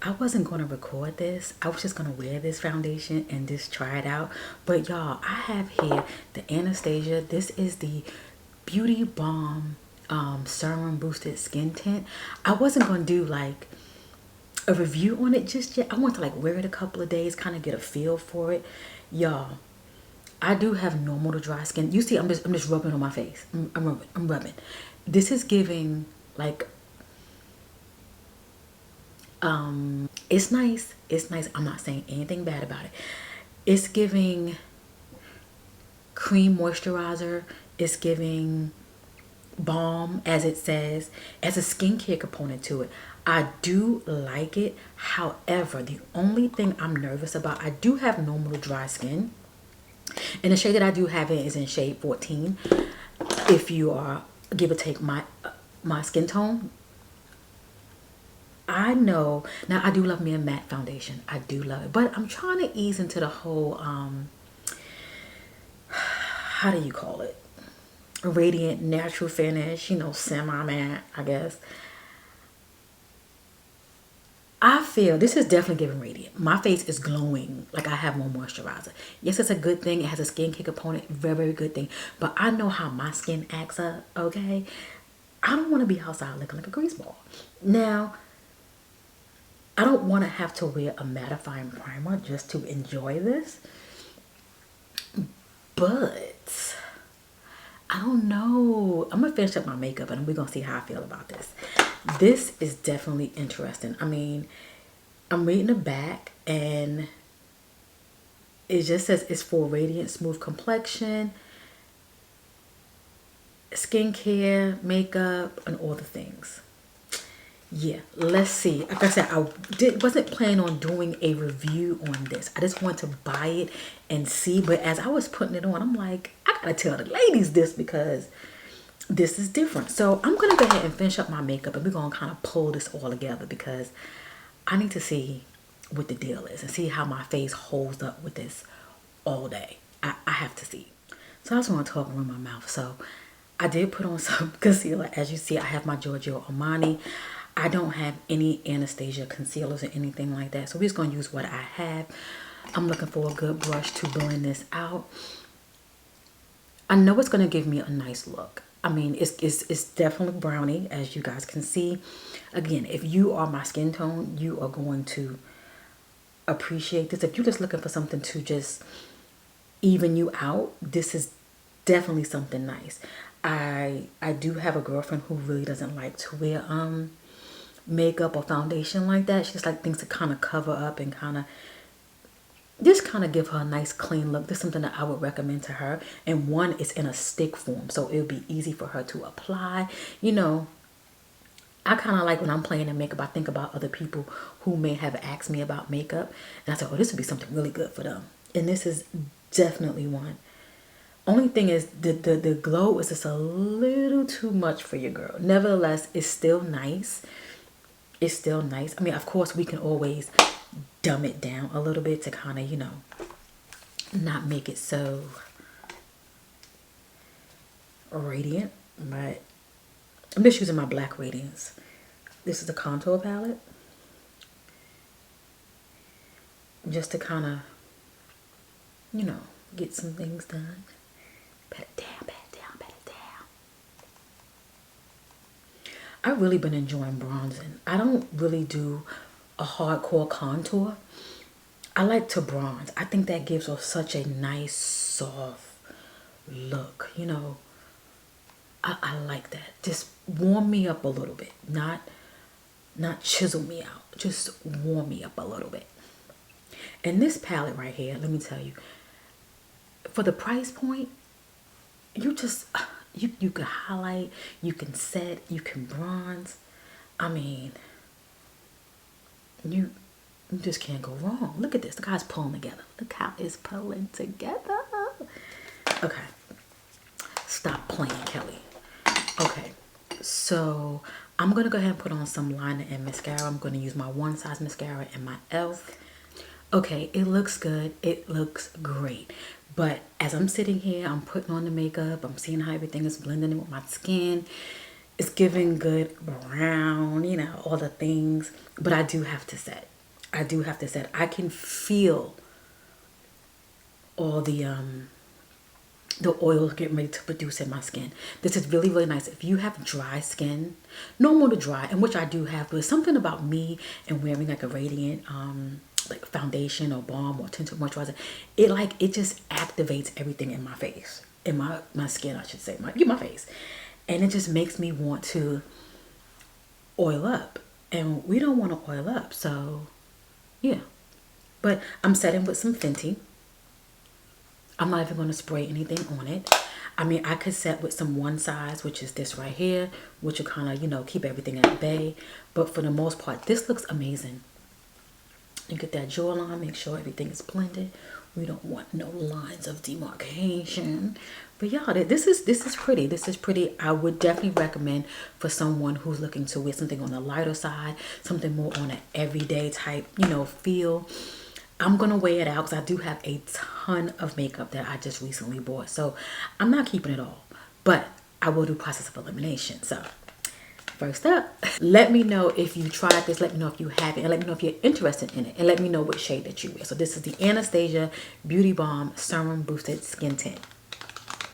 I wasn't going to record this. I was just going to wear this foundation and just try it out. But y'all, I have here the Anastasia. This is the Beauty Balm Serum Boosted Skin Tint. I wasn't going to do like a review on it just yet. I want to like wear it a couple of days, kind of get a feel for it. Y'all, I do have normal to dry skin. You see, I'm just rubbing on my face. I'm rubbing. This is giving like it's nice. It's nice. I'm not saying anything bad about it. It's giving cream moisturizer. It's giving balm, as it says, as a skincare component to it. I do like it. However, the only thing I'm nervous about, I do have normal dry skin. And the shade that I do have it is in shade 14. If you are, give or take my skin tone, I know now I do love me a matte foundation. I do love it. But I'm trying to ease into the whole how do you call it? A radiant natural finish, you know, semi matte, I guess. I feel this is definitely giving radiant. My face is glowing like I have more moisturizer. Yes, it's a good thing. It has a skincare component. Very, very good thing. But I know how my skin acts up, okay? I don't want to be outside looking like a grease ball. Now, I don't want to have to wear a mattifying primer just to enjoy this. But I don't know. I'm gonna finish up my makeup and we're gonna see how I feel about this. This is definitely interesting. I mean, I'm reading the back and it just says it's for radiant, smooth complexion, skincare, makeup, and all the things. Yeah, let's see. Like I said, wasn't planning on doing a review on this. I just want to buy it and see. But as I was putting it on, I'm like, I gotta tell the ladies this because this is different. So I'm gonna go ahead and finish up my makeup and we're gonna kind of pull this all together because I need to see what the deal is and see how my face holds up with this all day. I have to see. So I just want to talk around my mouth. So I did put on some concealer. As you see, I have my Giorgio Armani. I don't have any Anastasia concealers or anything like that. So we're just going to use what I have. I'm looking for a good brush to blend this out. I know it's going to give me a nice look. I mean, it's definitely brownie, as you guys can see. Again, if you are my skin tone, you are going to appreciate this. If you're just looking for something to just even you out, this is definitely something nice. I do have a girlfriend who really doesn't like to wear makeup or foundation like that. She just like things to kind of cover up and kind of just kind of give her a nice clean look. This is something that I would recommend to her. And one is in a stick form, so it'll be easy for her to apply. You know, I kind of like when I'm playing in makeup, I think about other people who may have asked me about makeup. And I said, oh, this would be something really good for them. And this is definitely one. Only thing is the glow is just a little too much for your girl. Nevertheless, it's still nice. It's still nice. I mean, of course, we can always dumb it down a little bit to kind of, you know, not make it so radiant. But I'm just using my black radiance. This is the contour palette. Just to kind of, you know, get some things done. Pat it down, pat it down, pat it down. I've really been enjoying bronzing. I don't really do a hardcore contour. I like to bronze. I think that gives us such a nice, soft look. You know, I like that. Just warm me up a little bit. Not chisel me out. Just warm me up a little bit. And this palette right here, let me tell you, for the price point, you just you can highlight, you can set, you can bronze. I mean, you just can't go wrong. Look at this. The guy's pulling together. Look how it's pulling together. Okay. Stop playing, Kelly. Okay. So I'm going to go ahead and put on some liner and mascara. I'm going to use my One Size mascara and my e.l.f. Okay, it looks good. It looks great. But as I'm sitting here, I'm putting on the makeup. I'm seeing how everything is blending in with my skin. It's giving good brown, you know, all the things. But I do have to set. I can feel all the oils getting ready to produce in my skin. This is really, really nice. If you have dry skin, normal to dry, and which I do have, but something about me and wearing like a radiant like foundation or balm or tinted moisturizer, it just activates everything in my face, in my skin, I should say, my face, and it just makes me want to oil up, and we don't want to oil up, so yeah. But I'm setting with some Fenty. I'm not even going to spray anything on it. I mean, I could set with some One Size, which is this right here, which will kind of, you know, keep everything at bay. But for the most part, this looks amazing. You get that jawline, make sure everything is blended. We don't want no lines of demarcation. But y'all, this is pretty. This is pretty. I would definitely recommend for someone who's looking to wear something on the lighter side, something more on an everyday type, you know, feel. I'm going to weigh it out because I do have a ton of makeup that I just recently bought. So I'm not keeping it all, but I will do process of elimination. So first up, let me know if you tried this. Let me know if you have it, and let me know if you're interested in it, and let me know what shade that you wear. So this is the Anastasia Beauty Balm Serum Boosted Skin Tint.